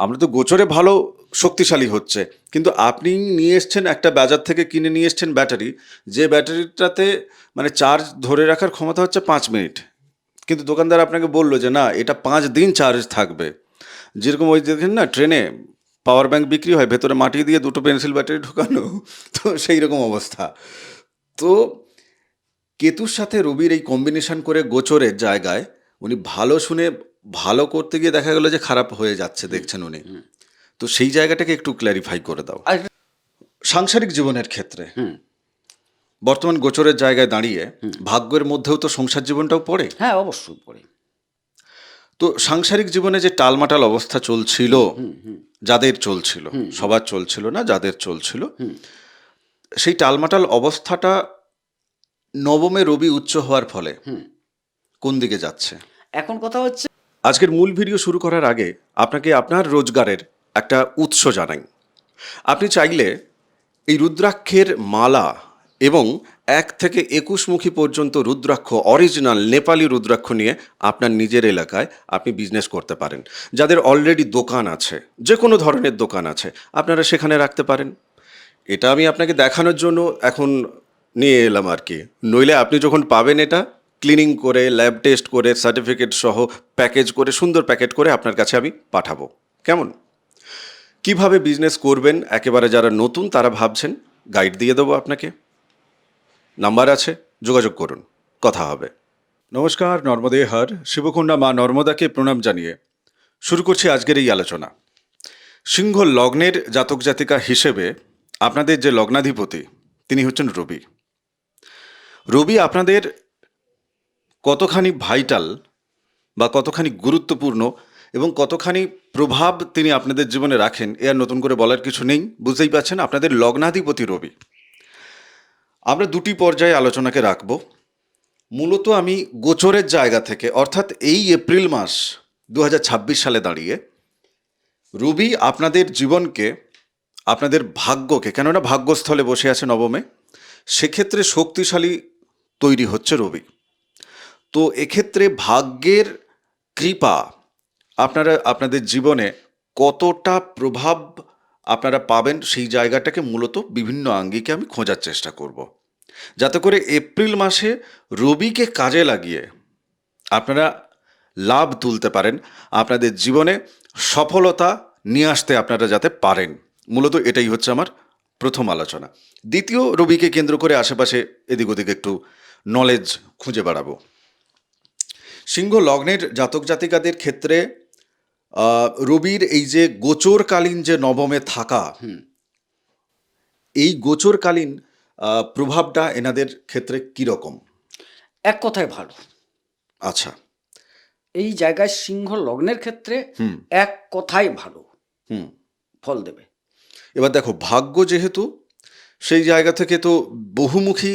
আমরা তো গোচরে ভালো শক্তিশালী হচ্ছে, কিন্তু আপনি নিয়ে এসছেন একটা বাজার থেকে কিনে নিয়ে এসছেন ব্যাটারি, যে ব্যাটারিটাতে মানে চার্জ ধরে রাখার ক্ষমতা হচ্ছে 5 মিনিট, কিন্তু দোকানদার আপনাকে বললো যে না এটা 5 দিন চার্জ থাকবে। যেরকম ওই দেখেন না ট্রেনে পাওয়ার ব্যাংক বিক্রি হয়, ভেতরে মাটি দিয়ে দুটো পেন্সিল ব্যাটারি ঢোকানো, তো সেই রকম অবস্থা। তো কেতুর সাথে রবির এই কম্বিনেশন করে গোচরের জায়গায় উনি ভালো শুনে ভালো করতে গিয়ে দেখা গেল যে খারাপ হয়ে যাচ্ছে, দেখছেন উনি। তো সেই জায়গাটাকে একটু ক্ল্যারিফাই করে দাও। আর সাংসারিক জীবনের ক্ষেত্রে হুম বর্তমান গোচরের জায়গায় দাঁড়িয়ে ভাগ্যের মধ্যেও তো সংসার জীবনটাও পড়ে। হ্যাঁ, অবশ্যই পড়ে। তো সাংসারিক জীবনে যে টালমাটাল অবস্থা চলছিল, যাদের চলছিল, সবার চলছিল না, যাদের চলছিল, সেই টালমাটাল অবস্থাটা নবমে রবি উচ্চ হওয়ার ফলে কোন দিকে যাচ্ছে? এখন কথা হচ্ছে, আজকের মূল ভিডিও শুরু করার আগে আপনাকে আপনার রোজগারের একটা উৎস জানাই। আপনি চাইলে এই রুদ্রাক্ষের মালা এবং 1 থেকে 21 মুখী পর্যন্ত রুদ্রাক্ষ, অরিজিনাল নেপালি রুদ্রাক্ষ নিয়ে আপনার নিজের এলাকায় আপনি বিজনেস করতে পারেন। যাদের অলরেডি দোকান আছে, যে কোনো ধরনের দোকান আছে, আপনারা সেখানে রাখতে পারেন। এটা আমি আপনাকে দেখানোর জন্য এখন নিয়ে এলাম আর কি। নইলে আপনি যখন পাবেন এটা ক্লিনিং করে, ল্যাব টেস্ট করে, সার্টিফিকেট সহ প্যাকেজ করে, সুন্দর প্যাকেট করে আপনার কাছে আমি পাঠাবো। কেমন? কিভাবে বিজনেস করবেন, একেবারে যারা নতুন তারা ভাবছেন, গাইড দিয়ে দেবো আপনাকে। নাম্বার আছে, যোগাযোগ করুন, কথা হবে। নমস্কার, নর্মদে হর শিবকুণ্ডা মা নর্মদাকে প্রণাম জানিয়ে শুরু করছি আজকের এই আলোচনা। সিংহ লগ্নের জাতক জাতিকা হিসেবে আপনাদের যে লগ্নাধিপতি তিনি হচ্ছেন রবি। রবি আপনাদের কতখানি ভাইটাল বা কতখানি গুরুত্বপূর্ণ এবং কতখানি প্রভাব তিনি আপনাদের জীবনে রাখেন এ আর নতুন করে বলার কিছু নেই, বুঝতেই পারছেন। আপনাদের লগ্নাধিপতি রবি। আমরা দুটি পর্যায়ে আলোচনাকে রাখব। মূলত আমি গোচরের জায়গা থেকে, অর্থাৎ এই এপ্রিল মাস 2026 সালে দাঁড়িয়ে রবি আপনাদের জীবনকে, আপনাদের ভাগ্যকে, কেননা ভাগ্যস্থলে বসে আছে নবমে, সেক্ষেত্রে শক্তিশালী তৈরি হচ্ছে রবি। তো এক্ষেত্রে ভাগ্যের কৃপা আপনারা আপনাদের জীবনে কতটা প্রভাব আপনারা পাবেন সেই জায়গাটাকে মূলত বিভিন্ন আঙ্গিকে আমি খোঁজার চেষ্টা করব, যাতে করে এপ্রিল মাসে রবিকে কাজে লাগিয়ে আপনারা লাভ তুলতে পারেন, আপনাদের জীবনে সফলতা নিয়ে আসতে আপনারা যাতে পারেন। মূলত এটাই হচ্ছে আমার প্রথম আলোচনা। দ্বিতীয়, রবিকে কেন্দ্র করে আশেপাশে এদিক ওদিক একটু নলেজ খুঁজে বেড়াবো। সিংহ লগ্নের জাতক জাতিকাদের ক্ষেত্রে রবির এই যে গোচরকালীন যে নবমে থাকা, এই গোচরকালীন প্রভাবটা এনাদের ক্ষেত্রে কীরকম? এক কথায় ভালো। আচ্ছা। এই জায়গায় সিংহ লগ্নের ক্ষেত্রে এক কথায় ভালো হুম। ফল দেবে। এবার দেখো, ভাগ্য যেহেতু, সেই জায়গা থেকে তো বহুমুখী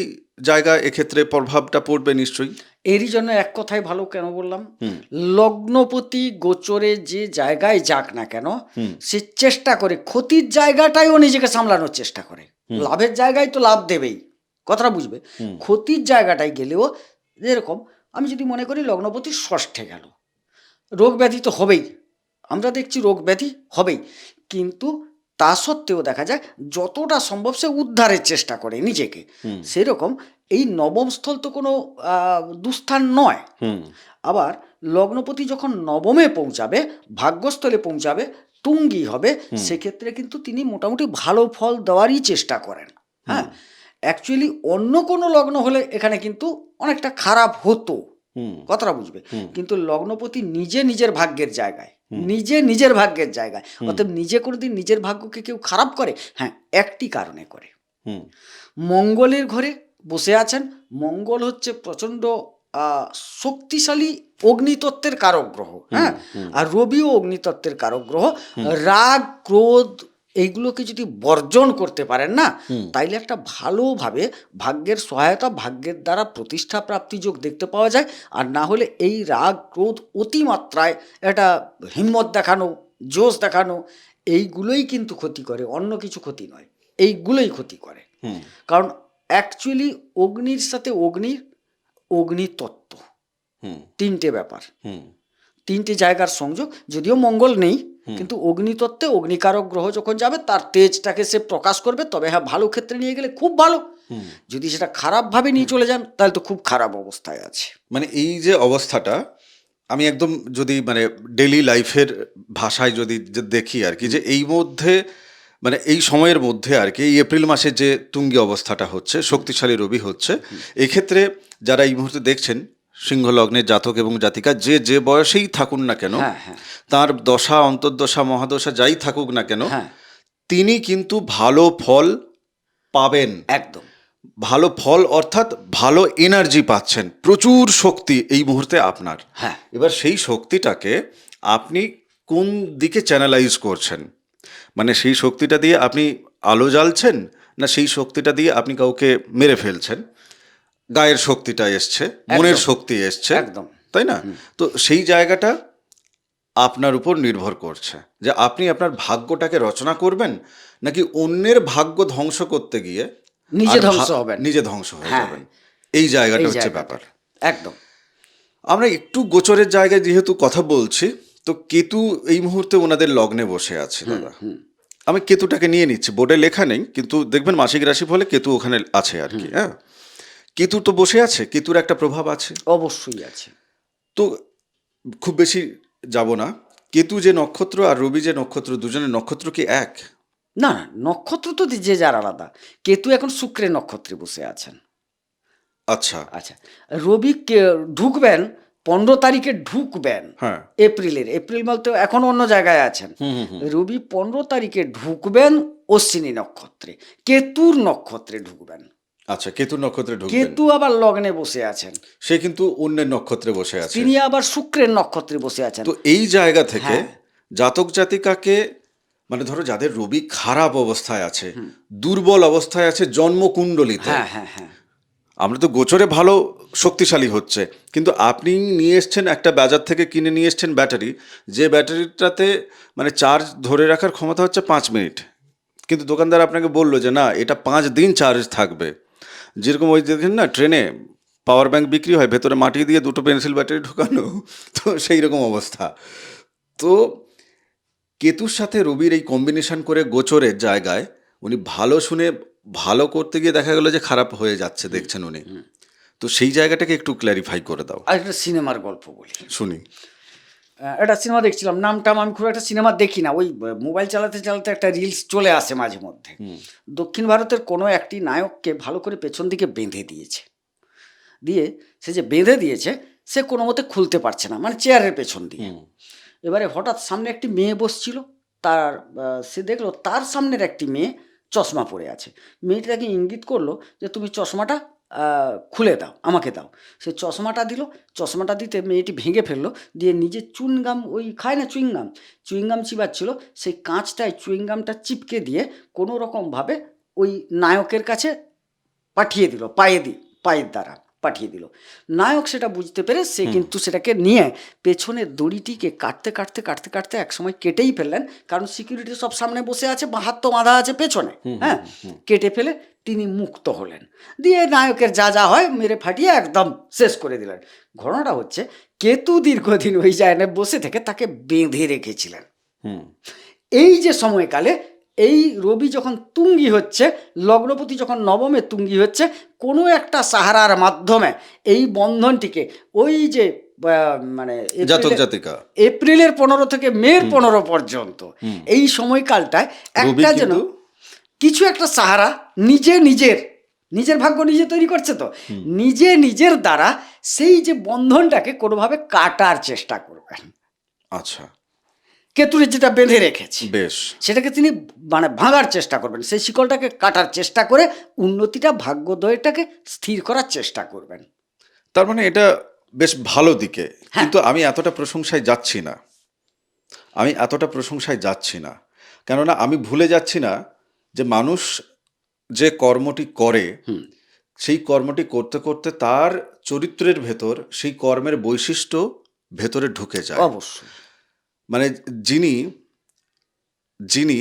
জায়গা এক্ষেত্রে প্রভাবটা পড়বে নিশ্চয়ই। এরই জন্য এক কথায় ভালো কেন বললাম, লগ্নপতি গোচরে যে জায়গায় যাক না কেন, সে চেষ্টা করে ক্ষতির জায়গাটাই ও নিজেকে সামলানোর চেষ্টা করে। লাভের জায়গায় তো লাভ দেবেই, কথাটা বুঝবে। ক্ষতির জায়গাটায় গেলেও, যেরকম আমি যদি মনে করি লগ্নপতি ষষ্ঠে গেল, রোগ ব্যাধি তো হবেই, আমরা দেখছি রোগ ব্যাধি হবেই, কিন্তু তা সত্ত্বেও দেখা যায় যতটা সম্ভব সে উদ্ধারের চেষ্টা করে নিজেকে। সেরকম এই নবম স্থল তো কোনো দুস্থান নয়। আবার লগ্নপতি যখন নবমে পৌঁছাবে, ভাগ্যস্থলে পৌঁছাবে, তুঙ্গি হবে, সেক্ষেত্রে কিন্তু তিনি মোটামুটি ভালো ফল দেওয়ারই চেষ্টা করেন। হ্যাঁ, অ্যাকচুয়ালি অন্য কোনো লগ্ন হলে এখানে কিন্তু অনেকটা খারাপ হতো, কথাটা বুঝবে। কিন্তু লগ্নপতি নিজে নিজের ভাগ্যের জায়গায়, নিজের ভাগ্যের জায়গায়, অর্থাৎ নিজে কোনোদিন নিজের ভাগ্যকে কেউ খারাপ করে? হ্যাঁ, একটি কারণে করে। মঙ্গলের ঘরে বসে আছেন। মঙ্গল হচ্ছে প্রচণ্ড শক্তিশালী অগ্নিতত্ত্বের কারক গ্রহ। হ্যাঁ, আর রবিও অগ্নিতত্ত্বের কারক গ্রহ। রাগ, ক্রোধ এইগুলোকে যদি বর্জন করতে পারেন না, তাইলে একটা ভালোভাবে ভাগ্যের সহায়তা, ভাগ্যের দ্বারা প্রতিষ্ঠা প্রাপ্তি যোগ দেখতে পাওয়া যায়। আর না হলে এই রাগ, ক্রোধ, অতিমাত্রায় একটা হিম্মত দেখানো, জোশ দেখানো, এইগুলোই কিন্তু ক্ষতি করে, অন্য কিছু ক্ষতি নয়, এইগুলোই ক্ষতি করে। কারণ অ্যাকচুয়ালি অগ্নির সাথে অগ্নিতত্ত্ব, তিনটে ব্যাপার, তিনটে জায়গার সংযোগ। যদিও মঙ্গল নেই, কিন্তু অগ্নিতত্ত্বে অগ্নিকারক গ্রহ যখন যাবে তার তেজটাকে সে প্রকাশ করবে, তবে হ্যাঁ ভালো ক্ষেত্রে নিয়ে গেলে খুব ভালো, যদি সেটা খারাপভাবে নিয়ে চলে যান তাহলে তো খুব খারাপ অবস্থায় আছে। মানে এই যে অবস্থাটা, আমি একদম যদি মানে ডেলি লাইফের ভাষায় যদি যে দেখি আর কি, যে এই মধ্যে মানে এই সময়ের মধ্যে আর কি, এই এপ্রিল মাসে যে তুঙ্গি অবস্থাটা হচ্ছে, শক্তিশালী রবি হচ্ছে, এই ক্ষেত্রে যারা এই মুহূর্তে দেখছেন সিংহ লগ্নের জাতক এবং জাতিকা, যে যে বয়সেই থাকুন না কেন, হ্যাঁ হ্যাঁ তার দশা অন্তর্দশা মহাদশা যাই থাকুক না কেন, হ্যাঁ তিনি কিন্তু ভালো ফল পাবেন। একদম ভালো ফল অর্থাৎ ভালো এনার্জি পাচ্ছেন, প্রচুর শক্তি এই মুহূর্তে আপনার। হ্যাঁ এবার সেই শক্তিটাকে আপনি কোন দিকে চ্যানেলাইজ করছেন, মানে সেই শক্তিটা দিয়ে আপনি আলো জ্বালছেন, না সেই শক্তিটা দিয়ে আপনি কাউকে মেরে ফেলছেন? গায়ের শক্তিটা এসছে, মনের শক্তি এসছে, একদম তাই না? তো সেই জায়গাটা আপনার উপর নির্ভর করছে যে আপনি আপনার ভাগ্যটাকে রচনা করবেন, নাকি অন্যের ভাগ্য ধ্বংস করতে গিয়ে নিজে আর ধ্বংস হবেন। নিজে ধ্বংস হয়ে হ্যাঁ। যাবেন। এই জায়গাটা এই হচ্ছে জায়গাটা। ব্যাপার। একদম আমরা একটু গোচরের জায়গায় যেহেতু কথা বলছি, তো কেতু এই মুহূর্তে ওনাদের লগ্নে বসে আছে দাদা। আমি কেতুটাকে নিয়ে নিচ্ছি, বোর্ডে লেখা নেই, কিন্তু দেখবেন মাসিক রাশি ফলে কেতু ওখানে আছে আর কি। হ্যাঁ, কেতু তো বসে আছে, কেতুর একটা প্রভাব আছে। অবশ্যই আছে। তো খুব বেশি যাব না, কেতু যে নক্ষত্র আর রবি যে নক্ষত্র, দুজনের নক্ষত্র কি এক? না না, নক্ষত্র তো যে যার আলাদা। কেতু এখন শুক্রের নক্ষত্রে বসে আছেন। আচ্ছা, আচ্ছা, রবি ঢুকবেন 15 তারিখে ঢুকবেন হ্যাঁ, এপ্রিল বলতে এখন অন্য জায়গায় আছেন। রবি 15 তারিখে ঢুকবেন অশ্বিনী নক্ষত্রে, কেতুর নক্ষত্রে ঢুকবেন। আচ্ছা, কেতুর নক্ষত্রে ঢুকবেন। কেতু আবার লগ্নে বসে আছেন, সে কিন্তু অন্যের নক্ষত্রে বসে আছে। তিনি আবার শুক্রের নক্ষত্রে বসে আছেন। তো এই জায়গা থেকে হ্যাঁ। জাতক জাতিকাকে, মানে ধরো যাদের রবি খারাপ অবস্থায় আছে, দুর্বল অবস্থায় আছে জন্মকুণ্ডলিতে, হ্যাঁ হ্যাঁ হ্যাঁ আমরা তো গোচরে ভালো শক্তিশালী হচ্ছে, কিন্তু আপনি নিয়ে এসছেন একটা বাজার থেকে কিনে নিয়ে এসছেন ব্যাটারি, যে ব্যাটারিটাতে মানে চার্জ ধরে রাখার ক্ষমতা হচ্ছে 5 মিনিট, কিন্তু দোকানদার আপনাকে বললো যে না, এটা 5 দিন চার্জ থাকবে। যেরকম ওই দেখেন না ট্রেনে পাওয়ার ব্যাংক বিক্রি হয়, ভেতরে মাটি দিয়ে 2টো পেন্সিল ব্যাটারি ঢোকানো, তো সেই রকম অবস্থা। তো কেতুর সাথে রবির এই কম্বিনেশন করে গোচরের জায়গায় উনি ভালো শুনে ভালো করতে গিয়ে দেখা গেল যে খারাপ হয়ে যাচ্ছে, দেখছেন উনি। তো সেই জায়গাটাকে একটু ক্ল্যারিফাই করে দাও। আর একটা সিনেমার গল্প বলি, শুনি। একটা সিনেমা দেখছিলাম, নামটা আমি খুব একটা সিনেমা দেখি না, ওই মোবাইল চালাতে চালাতে একটা রিলস চলে আসে মাঝে মধ্যে। দক্ষিণ ভারতের কোনো একটি নায়ককে ভালো করে পেছন দিকে বেঁধে দিয়েছে, দিয়ে সে যে বেঁধে দিয়েছে সে কোনো মতে খুলতে পারছে না, মানে চেয়ারের পেছন দিয়ে। এবারে হঠাৎ সামনে একটি মেয়ে বসছিল, তার সে দেখলো তার সামনের একটি মেয়ে চশমা পরে আছে। মেয়েটি তাকে ইঙ্গিত করলো যে তুমি চশমাটা খুলে দাও, আমাকে দাও। সে চশমাটা দিল, চশমাটা দিতে মেয়েটি ভেঙে ফেললো, দিয়ে নিজে চুইংগাম, ওই খায় না চুইংগাম চিবাচ্ছিল, সেই কাঁচটায় চুইংগামটা চিপকে দিয়ে কোনো রকমভাবে ওই নায়কের কাছে পাঠিয়ে দিল, পায়ের দ্বারা পাঠিয়ে দিল। নায়ক সেটা বুঝতে পেরে সে কিন্তু সেটাকে নিয়ে পেছনের দড়িটিকে কাটতে কাটতে কাটতে কাটতে একসময় কেটেই ফেললেন, কারণ সিকিউরিটি সব সামনে বসে আছে, হাত তো বাঁধা আছে পেছনে। হ্যাঁ, কেটে ফেলে তিনি মুক্ত হলেন, দিয়ে নায়কের যা যা হয় মেরে ফাটিয়ে একদম শেষ করে দিলেন। ঘটনাটা হচ্ছে কেতু দীর্ঘদিন ওই জায়গায় বসে থেকে তাকে বেঁধে রেখেছিলেন। এই যে সময়কালে এই রবি যখন তুঙ্গি হচ্ছে, লগ্নপতি যখন নবমে তুঙ্গি হচ্ছে, কোনো একটা সাহারার মাধ্যমে এই বন্ধনটিকে ওই যে মানে জাতক জাতিকা এপ্রিলের 15 থেকে মের 15 পর্যন্ত এই সময়কালটায় একটা যেন কিছু একটা সাহারা নিজের ভাগ্য নিজে তৈরি করছে, তো নিজের দ্বারা সেই যে বন্ধনটাকে কোনোভাবে কাটার চেষ্টা করবেন। আচ্ছা, কেতুরে যেটা বেঁধে রেখেছে বেশ, সেটাকে তিনি মানে ভাঙার চেষ্টা করবেন, সেই শিকলটাকে কাটার চেষ্টা করে উন্নতিটা, ভাগ্যোদয়টাকে স্থির করার চেষ্টা করবেন। তার মানে এটা বেশ ভালো দিকে। কিন্তু আমি এতটা প্রশংসায় যাচ্ছি না, কেননা আমি ভুলে যাচ্ছি না যে মানুষ যে কর্মটি করে, সেই কর্মটি করতে করতে তার চরিত্রের ভেতর সেই কর্মের বৈশিষ্ট্য ভেতরে ঢুকে যায়। অবশ্যই, মানে যিনি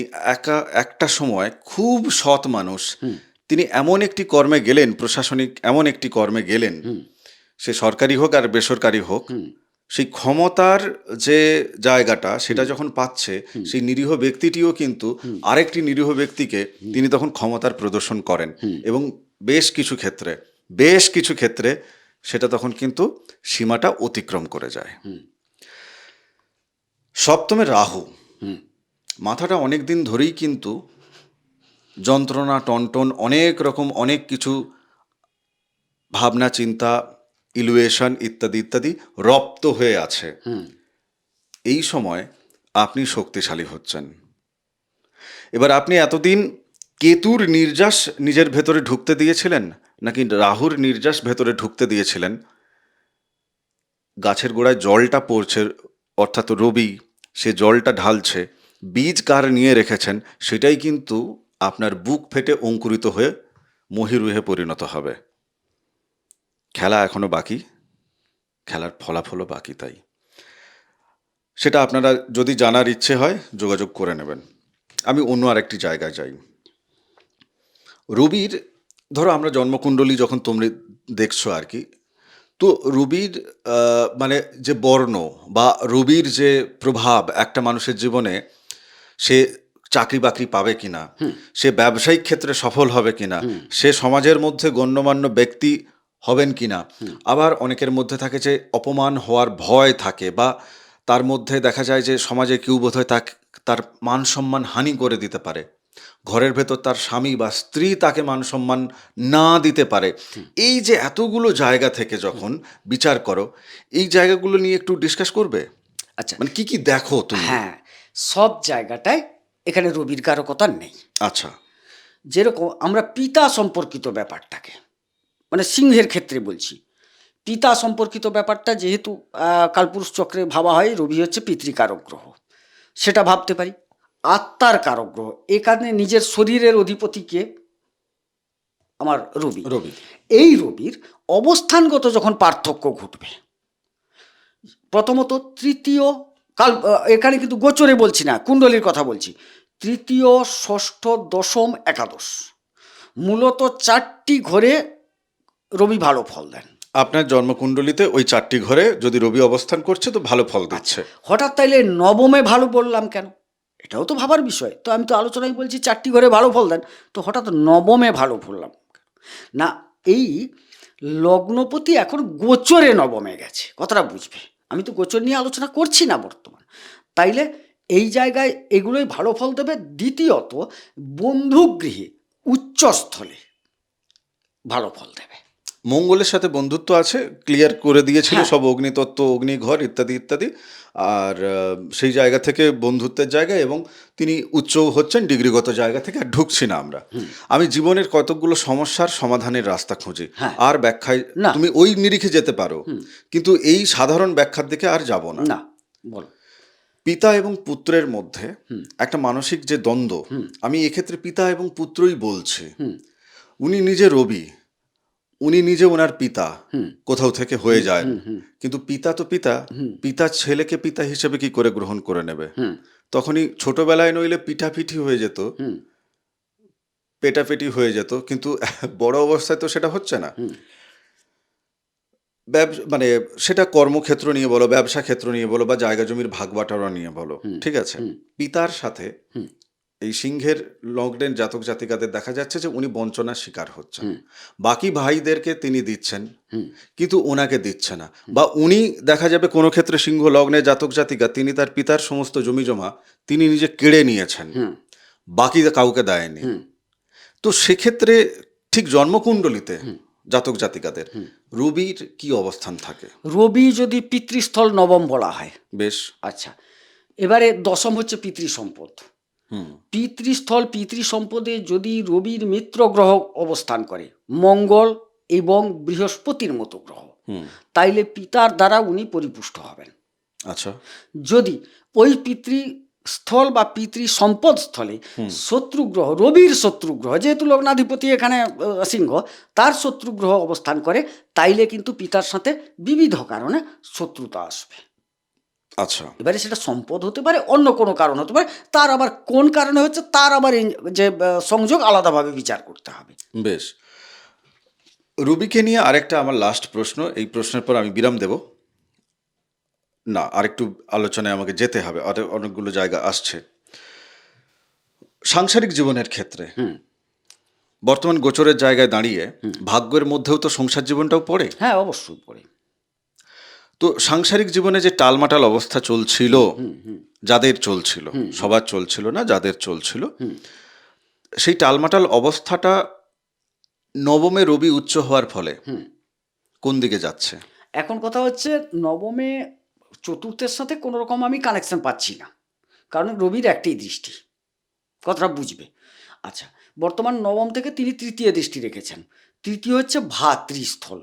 একটা সময় খুব সৎ মানুষ, তিনি এমন একটি কর্মে গেলেন, প্রশাসনিক এমন একটি কর্মে গেলেন, সে সরকারি হোক আর বেসরকারি হোক, সেই ক্ষমতার যে জায়গাটা সেটা যখন পাচ্ছে, সেই নিরীহ ব্যক্তিটিও কিন্তু আরেকটি নিরীহ ব্যক্তিকে তিনি তখন ক্ষমতার প্রদর্শন করেন, এবং বেশ কিছু ক্ষেত্রে সেটা তখন কিন্তু সীমাটা অতিক্রম করে যায়। সপ্তমে রাহু, মাথাটা অনেক দিন ধরেই কিন্তু যন্ত্রণা, টনটন, অনেক রকম অনেক কিছু ভাবনা চিন্তা, ইলুয়েশন ইত্যাদি ইত্যাদি রপ্ত হয়ে আছে। এই সময় আপনি শক্তিশালী হচ্ছেন। এবার আপনি এতদিন কেতুর নির্যাস নিজের ভেতরে ঢুকতে দিয়েছিলেন নাকি রাহুর নির্যাস ভেতরে ঢুকতে দিয়েছিলেন? গাছের গোড়ায় জলটা পড়ছে, অর্থাৎ রবি সে জলটা ঢালছে, বীজ কার নিয়ে রেখেছেন সেটাই কিন্তু আপনার বুক ফেটে অঙ্কুরিত হয়ে মহিরুহে পরিণত হবে। খেলা এখনো বাকি, খেলার ফলাফলও বাকি। তাই সেটা আপনারা যদি জানার ইচ্ছে হয় যোগাযোগ করে নেবেন। আমি অন্য আরেকটি জায়গায় যাই। রবির, ধরো আমরা জন্মকুণ্ডলী যখন তোমরা দেখছো আর কি, তো রবির মানে যে বর্ণ বা রবির যে প্রভাব একটা মানুষের জীবনে, সে চাকরি বাকরি পাবে কিনা, সে ব্যবসায়িক ক্ষেত্রে সফল হবে কিনা, সে সমাজের মধ্যে গণ্যমান্য ব্যক্তি হবেন কিনা, আবার অনেকের মধ্যে থাকে যে অপমান হওয়ার ভয় থাকে, বা তার মধ্যে দেখা যায় যে সমাজে কেউ বোধহয় তার মান সম্মান হানি করে দিতে পারে, ঘরের ভেতর তার স্বামী বা স্ত্রী তাকে মান সম্মান না দিতে পারে। এই যে এতগুলো জায়গা থেকে যখন বিচার করো, এই জায়গাগুলো নিয়ে একটু ডিসকাস করবে। আচ্ছা, মানে কি কি দেখো তুমি? হ্যাঁ, সব জায়গাটায় এখানে রবির কারকতা নেই। আচ্ছা। যেরকম আমরা পিতা সম্পর্কিত ব্যাপারটাকে, মানে সিংহের ক্ষেত্রে বলছি, পিতা সম্পর্কিত ব্যাপারটা যেহেতু কালপুরুষ চক্রে ভাবা হয় রবি হচ্ছে পিতৃকারক গ্রহ, সেটা ভাবতে পারি। আত্মার কারক গ্রহ, এখানে নিজের শরীরের অধিপতিকে আমার রবি। রবি। এই রবির অবস্থানগত যখন পার্থক্য ঘটবে, প্রথমত তৃতীয় কাল, এখানে কিন্তু গোচরে বলছি না, কুণ্ডলীর কথা বলছি, তৃতীয়, ষষ্ঠ, দশম, একাদশ, মূলত 4টি ঘরে রবি ভালো ফল দেন। আপনার জন্মকুণ্ডলিতে ওই 4টি ঘরে যদি রবি অবস্থান করছে তো ভালো ফল দিচ্ছে। হঠাৎ তাইলে নবমে ভালো বললাম কেন, এটাও তো ভাবার বিষয়। তো আমি তো আলোচনায় বলছি 4টি ঘরে ভালো ফল দেন, তো হঠাৎ নবমে ভালো বললাম না। এই লগ্নপতি এখন গোচরে নবমে গেছে, কথাটা বুঝবে। আমি তো গোচর নিয়ে আলোচনা করছি না বর্তমান। তাইলে এই জায়গায় এগুলোই ভালো ফল দেবে। দ্বিতীয়ত, বন্ধুগৃহে উচ্চস্থলে ভালো ফল দেবে। মঙ্গলের সাথে বন্ধুত্ব আছে, ক্লিয়ার করে দিয়েছিল হ্যাঁ। সব অগ্নিতত্ত্ব, অগ্নিঘর ইত্যাদি ইত্যাদি। আর সেই জায়গা থেকে বন্ধুত্বের জায়গা, এবং তিনি উচ্চ হচ্ছেন ডিগ্রিগত জায়গা থেকে। আর ঢুকছি না আমরা। আমি জীবনের কতকগুলো সমস্যার সমাধানের রাস্তা খুঁজি, হ্যাঁ। আর ব্যাখ্যায় না। তুমি ওই নিরিখে যেতে পারো, কিন্তু এই সাধারণ ব্যাখ্যার দিকে আর যাব না। না, বল। পিতা এবং পুত্রের মধ্যে একটা মানসিক যে দ্বন্দ্ব, আমি এক্ষেত্রে পিতা এবং পুত্রই বলছি। উনি নিজে রবি, উনি নিজে ওনার পিতা কোথাও থেকে হয়ে যায়, কিন্তু পিতা তো পিতা, পিতা ছেলেকে পিতা হিসেবে কি করে গ্রহণ করে নেবে? তখনই ছোটবেলায় নইলে পিঠাপিঠি হয়ে যেত, পেটাপেটি হয়ে যেত, কিন্তু বড় অবস্থায় তো সেটা হচ্ছে না। মানে সেটা কর্মক্ষেত্র নিয়ে বলো, ব্যবসা ক্ষেত্র নিয়ে বলো, বা জায়গা জমির ভাগ বাটোয়ারা নিয়ে বলো, ঠিক আছে? পিতার সাথে এই সিংহের লগ্নের জাতক জাতিকাদের দেখা যাচ্ছে যে উনি বঞ্চনার শিকার হচ্ছেন। বাকি ভাইদেরকে তিনি দিচ্ছেন, কিন্তু ওনাকে দিচ্ছে না। বা উনি দেখা যাবে কোনো ক্ষেত্রে সিংহ লগ্নের জাতক জাতিকা, তিনি তার পিতার সমস্ত জমি জমা তিনি নিজে কেড়ে নিয়েছেন, বাকি কাউকে দেয়নি। তো সেক্ষেত্রে ঠিক জন্মকুণ্ডলিতে জাতক জাতিকাদের রবির কি অবস্থান থাকে? রবি যদি পিতৃস্থল নবম বলা হয়, বেশ। আচ্ছা, এবারে দশম হচ্ছে পিতৃসম্পদ। পিতৃস্থল পিতৃসম্পদে যদি রবির মিত্র গ্রহ অবস্থান করে, মঙ্গল এবং বৃহস্পতির মতো গ্রহ, তাইলে পিতার দ্বারা উনি পরিপুষ্ট হবেন। আচ্ছা। যদি ওই পিতৃস্থল বা পিতৃসম্পদ স্থলে শত্রুগ্রহ, রবির শত্রুগ্রহ, যেহেতু লগ্নাধিপতি এখানে সিংহ, তার শত্রুগ্রহ অবস্থান করে, তাইলে কিন্তু পিতার সাথে বিবিধ কারণে শত্রুতা আসবে। আচ্ছা। এবারে সেটা সম্পদ হতে পারে, অন্য কোনো কারণ হতে পারে, তার আবার কোন কারণে হচ্ছে তার আবার যে সংযোগ আলাদাভাবে বিচার করতে হবে। বেশ। রবিকে নিয়ে আরেকটা আমার লাস্ট প্রশ্ন, এই প্রশ্নের পর আমি বিরাম দেব। না, আরেকটু আলোচনায় আমাকে যেতে হবে, আর অনেকগুলো জায়গা আসছে। সাংসারিক জীবনের ক্ষেত্রে বর্তমান গোচরের জায়গায় দাঁড়িয়ে ভাগ্যের মধ্যেও তো সংসার জীবনটাও পড়ে। হ্যাঁ, অবশ্যই পড়ে। তো সাংসারিক জীবনে যে টালমাটাল অবস্থা চলছিল, যাদের চলছিল, সবার চলছিল না, যাদের চলছিল, সেই টালমাটাল অবস্থাটা নবমে রবি উচ্চ হওয়ার ফলে কোন দিকে যাচ্ছে? এখন কথা হচ্ছে, নবমে চতুর্থের সাথে কোনো রকম আমি কানেকশন পাচ্ছি না, কারণ রবির একটাই দৃষ্টি, কথাটা বুঝবে। আচ্ছা, বর্তমান নবম থেকে তিনি তৃতীয় দৃষ্টি রেখেছেন। তৃতীয় হচ্ছে ভাতৃস্থল,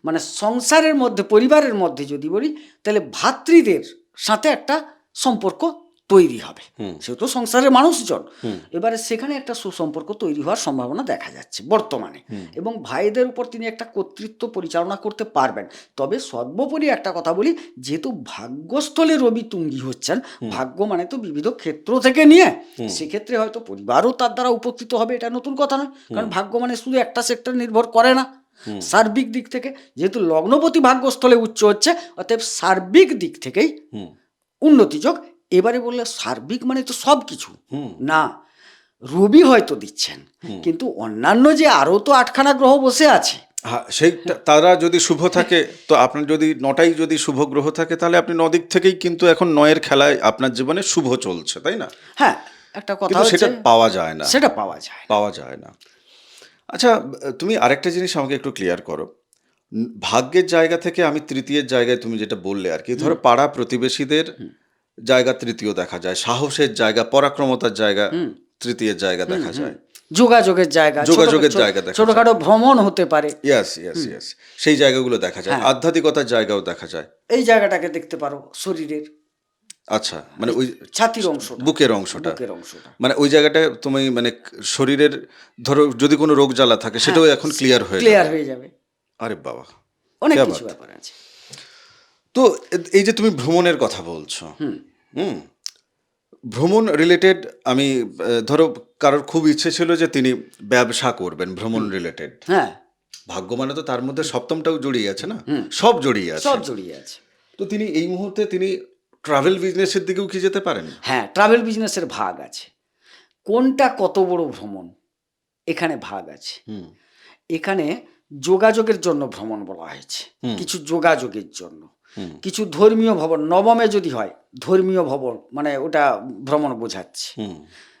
মানে সংসারের মধ্যে, পরিবারের মধ্যে যদি বলি, তাহলে ভাতৃদের সাথে একটা সম্পর্ক তৈরি হবে, সেহেতু সংসারের মানুষজন। এবারে সেখানে একটা সুসম্পর্ক তৈরি হওয়ার সম্ভাবনা দেখা যাচ্ছে বর্তমানে, এবং ভাইদের উপর তিনি একটা কর্তৃত্ব পরিচালনা করতে পারবেন। তবে সর্বোপরি একটা কথা বলি, যেহেতু ভাগ্যস্থলে রবি তুঙ্গি হচ্ছেন, ভাগ্য মানে তো বিবিধ ক্ষেত্র থেকে নিয়ে, সেক্ষেত্রে হয়তো পরিবারও তার দ্বারা উপকৃত হবে, এটা নতুন কথা নয়। কারণ ভাগ্য মানে শুধু একটা সেক্টর নির্ভর করে না, সার্বিক দিক থেকে যেহেতু লগ্নপতি ভাগ্যস্থলে উচ্চ হচ্ছে, অতএব সার্বিক দিক থেকেই উন্নতিযোগ। এবারে বললে সার্বিক মানে তো সব কিছু না, রবি হয়তো দিচ্ছেন, কিন্তু অন্যান্য যে আরও তো 8খানা গ্রহ বসে আছে, হ্যাঁ, সেই তারা যদি শুভ থাকে, তো আপনার যদি 9টাই যদি শুভ গ্রহ থাকে, তাহলে আপনি 9 দিক থেকেই কিন্তু এখন 9-এর খেলায় আপনার জীবনে শুভ চলছে, তাই না? হ্যাঁ, একটা কথা কিন্তু সেটা হচ্ছে পাওয়া যায় না, সেটা পাওয়া যায় না। পাওয়া যায় না। আচ্ছা, তুমি আরেকটা জিনিস আমাকে একটু ক্লিয়ার করো। ভাগ্যের জায়গা থেকে আমি তৃতীয়ের জায়গায়, তুমি যেটা বললে আর কি, ধরো পাড়া প্রতিবেশীদের জায়গা তৃতীয় দেখা যায়, সাহসের জায়গা, পরাক্রমতার জায়গা তৃতীয়ের জায়গা দেখা যায়, যোগাযোগের জায়গা, যোগাযোগের জায়গা দেখা যায়, ছোটখাটো ভ্রমণ হতে পারে, ইয়াস ইয়াস ইয়াস, সেই জায়গাগুলো দেখা যায়, আধ্যাত্মিকতার জায়গাও দেখা যায়। এই জায়গাটাকে দেখতে পারো শরীরের, আচ্ছা, মানে ওই ছাতির অংশটা, বুকের অংশটা, বুকের অংশটা, মানে ওই জায়গাটায় তুমি মানে শরীরের, ধরো যদি কোনো রোগ জ্বালা থাকে, সেটাও এখন ক্লিয়ার হয়ে যাবে। আরে বাবা, অনেক क्या কিছু बात। ব্যাপার আছে। তো এই যে তুমি ভ্রমণের কথা বলছো, ভ্রমণ রিলেটেড, আমি ধরো কারোর খুব ইচ্ছে ছিল যে তিনি ব্যবসা করবেন ভ্রমণ রিলেটেড, হ্যাঁ, ভাগ্য মানে তো তার মধ্যে সপ্তমটাও জড়িয়ে আছে না, সব জড়িয়ে আছে, সব জড়িয়ে আছে। তো তিনি এই মুহূর্তে তিনি ট্রাভেল বিজনেসের দিকেও কি যেতে পারেন? হ্যাঁ, ট্রাভেল বিজনেসের ভাগ আছে। কোনটা কত বড় ভ্রমণ, এখানে ভাগ আছে। এখানে যোগাযোগের জন্য ভ্রমণ বলা হয়েছে, কিছু যোগাযোগের জন্য, কিছু ধর্মীয় ভবন, নবমে যদি হয় ধর্মীয় ভবন, মানে ওটা ভ্রমণ বোঝাচ্ছে।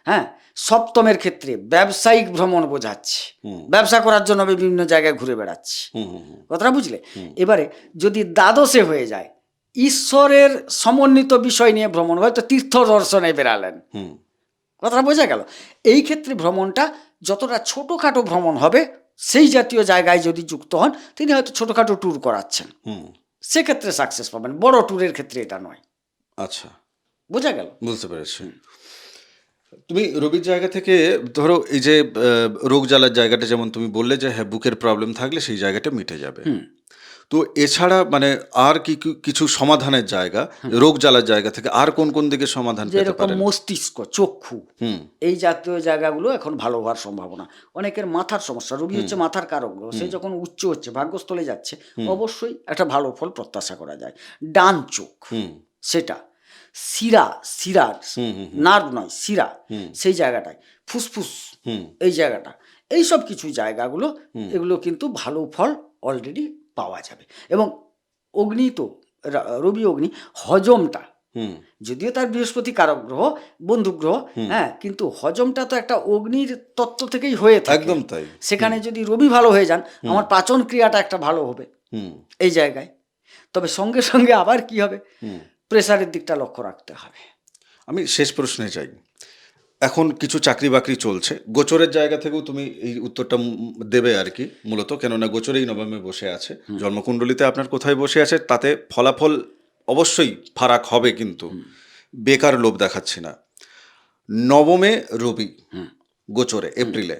হ্যাঁ, সপ্তমের ক্ষেত্রে ব্যবসায়িক ভ্রমণ বোঝাচ্ছে, ব্যবসা করার জন্য বিভিন্ন জায়গায় ঘুরে বেড়াচ্ছি, কথাটা বুঝলে? এবারে যদি দ্বাদশে হয়ে যায়, ঈশ্বরের সমন্বিত বিষয় নিয়ে ভ্রমণ, হয়তো তীর্থ দর্শনে বেড়ালেন, কথাটা বোঝা গেল? এই ক্ষেত্রে ভ্রমণটা যতটা ছোটোখাটো ভ্রমণ হবে, সেই জাতীয় জায়গায় যদি যুক্ত হন, তিনি হয়তো ছোটোখাটো ট্যুর করাচ্ছেন, সেক্ষেত্রে সাকসেস পাবেন। বড় ট্যুরের ক্ষেত্রে এটা নয়। আচ্ছা, বোঝা গেল? বুঝতে পেরেছি। তুমি রবির জায়গা থেকে ধরো এই যে রোগ জ্বালার জায়গাটা, যেমন তুমি বললে যে হ্যাঁ, বুকের প্রবলেম থাকলে সেই জায়গাটা মিটে যাবে, তো এছাড়া মানে আর কি কিছু সমাধানের জায়গা, রোগ জ্বালার জায়গা থেকে আর কোন কোন দিকে সমাধান পেতে যেরকম পারেন? মস্তিষ্ক, চক্ষু, এই জাতীয় জায়গাগুলো এখন ভালো হওয়ার সম্ভাবনা। অনেকের মাথার সমস্যা, রবি হচ্ছে মাথার কারক গ্রহ, সে যখন উচ্চ হচ্ছে, ভাগ্যস্থলে যাচ্ছে, অবশ্যই একটা ভালো ফল প্রত্যাশা করা যায়। ডান চোখ, সেটা শিরার নার্ভ নয়, শিরা, সেই জায়গাটায়, ফুসফুস, এই জায়গাটা, এই সব কিছু জায়গাগুলো, এগুলো কিন্তু ভালো ফল অলরেডি পাওয়া যাবে। এবং অগ্নি তো, রবি অগ্নি, হজমটা, যদিও তার বৃহস্পতি কারক গ্রহ, বন্ধু গ্রহ, হ্যাঁ, কিন্তু হজমটা তো একটা অগ্নির তত্ত্ব থেকেই হয়ে থাকে, একদম তাই। সেখানে যদি রবি ভালো হয়ে যান, আমার পাচন ক্রিয়াটা একটা ভালো হবে এই জায়গায়। তবে সঙ্গে সঙ্গে আবার কি হবে, প্রেসারের দিকটা লক্ষ্য রাখতে হবে। আমি শেষ প্রশ্নে যাই। এখন কিছু চাকরি বাকরি চলছে, গোচরের জায়গা থেকেও তুমি এই উত্তরটা দেবে আর কি, মূলত কেননা গোচরেই নবমে বসে আছে, জন্মকুণ্ডলিতে আপনার কোথায় বসে আছে তাতে ফলাফল অবশ্যই ফারাক হবে, কিন্তু বেকার লোভ দেখাচ্ছি না। নবমে রবি গোচরে এপ্রিলে,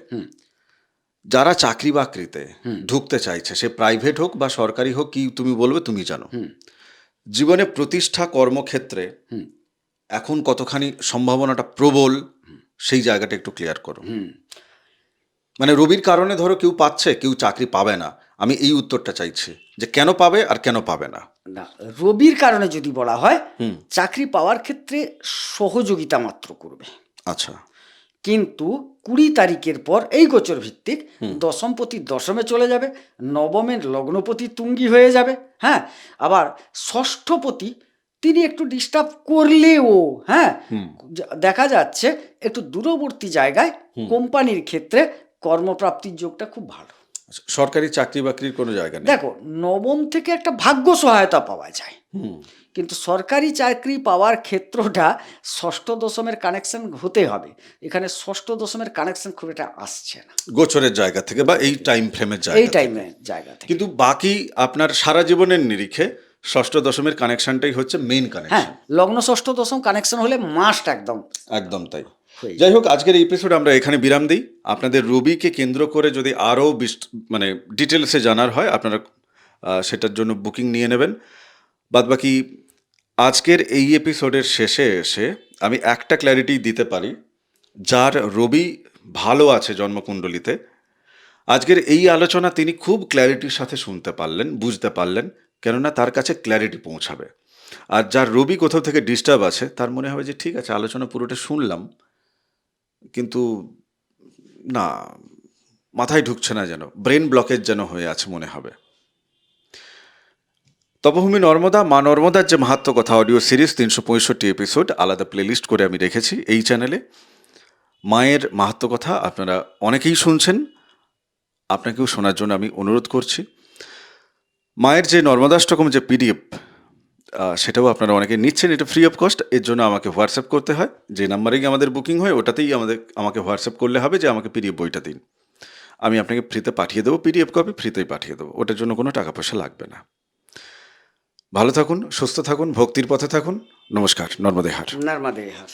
যারা চাকরি বাকরিতে ঢুকতে চাইছে, সে প্রাইভেট হোক বা সরকারি হোক, কি তুমি বলবে, তুমি জানো, জীবনে প্রতিষ্ঠা কর্মক্ষেত্রে এখন কতখানি সম্ভাবনাটা প্রবল, সেই জায়গাটা একটু ক্লিয়ার করো। মানে রবির কারণে ধরো কেউ পাচ্ছে, কেউ চাকরি পাবে না, আমি এই উত্তরটা চাইছি যে কেন পাবে আর কেন পাবে না। না, রবির কারণে যদি বলা হয়, চাকরি পাওয়ার ক্ষেত্রে সহযোগিতা মাত্র করবে। আচ্ছা, কিন্তু 20 তারিখের পর এই গোচর ভিত্তিক দশমপতি দশমে চলে যাবে, নবমের লগ্নপতি তুঙ্গি হয়ে যাবে। হ্যাঁ, আবার ষষ্ঠপতি তিনি একটু ডিস্টার্ব করলেও হ্যাঁ দেখা যাচ্ছে একটু দূরবর্তী জায়গায় কোম্পানির ক্ষেত্রে কর্মপ্রাপ্তির যোগটা খুব ভালো। আচ্ছা, সরকারি চাকরি বাকরির কোনো জায়গা নেই। দেখো, নবম থেকে একটা ভাগ্য সহায়তা পাওয়া যায়, কিন্তু সরকারি চাকরি পাওয়ার ক্ষেত্রটা ষষ্ঠ দশমের কানেকশন হতে হবে। এখানে ষষ্ঠ দশমের কানেকশন খুব একটা আসছে না গোচরের জায়গা থেকে বা এই টাইম ফ্রেমের এই জায়গা থেকে। টাইমের জায়গা থেকে। কিন্তু বাকি আপনার সারা জীবনের নিরিখে ষষ্ঠ দশমের কানেকশনটাই হচ্ছে মেইন হ্যাঁ, কানেকশন। লগ্ন ষষ্ঠ দশম কানেকশন হলে মাস্ট একদম। একদম তাই। হয়ে যাই হোক, আজকের এই এপিসোড আমরা এখানে বিরাম দিই। আপনাদের রবিকে কেন্দ্র করে যদি আরও মানে ডিটেলসে জানার হয়, আপনারা সেটার জন্য বুকিং নিয়ে নেবেন। বাদবাকি আজকের এই এপিসোডের শেষে এসে আমি একটা ক্ল্যারিটি দিতে পারি, যার রবি ভালো আছে জন্মকুণ্ডলিতে, আজকের এই আলোচনা তিনি খুব ক্ল্যারিটির সাথে শুনতে পারলেন, বুঝতে পারলেন, কেননা তার কাছে ক্ল্যারিটি পৌঁছাবে। আর যার রবি কোথাও থেকে ডিস্টার্ব আছে, তার মনে হবে যে ঠিক আছে আলোচনা পুরোটা শুনলাম, কিন্তু না, মাথায় ঢুকছে না, যেন ব্রেন ব্লকেজ যেন হয়ে আছে মনে হবে। তপভূমি নর্মদা, মা নর্মদার যে মাহাত্ম্য কথা অডিও সিরিজ 365 এপিসোড আলাদা প্লেলিস্ট করে আমি রেখেছি এই চ্যানেলে। মায়ের মাহাত্ম্য কথা আপনারা অনেকেই শুনছেন, আপনাকেও শোনার জন্য আমি অনুরোধ করছি। মায়ের যে নর্মদাষ্টকম যে পিডিএফ, সেটাও আপনারা অনেকে নিচ্ছেন, এটা ফ্রি অফ কস্ট। এর জন্য আমাকে হোয়াটসঅ্যাপ করতে হয়, যে নাম্বারেই আমাদের বুকিং হয় ওটাতেই আমাকে হোয়াটসঅ্যাপ করলে হবে যে আমাকে পিডিএফ বইটা দিন। আমি আপনাকে ফ্রিতে পাঠিয়ে দেবো, পিডিএফ কপি ফ্রিতেই পাঠিয়ে দেবো, ওটার জন্য কোনো টাকা পয়সা লাগবে না। ভালো থাকুন, সুস্থ থাকুন, ভক্তির পথে থাকুন। নমস্কার। নর্মদে হার। নর্মদে হার।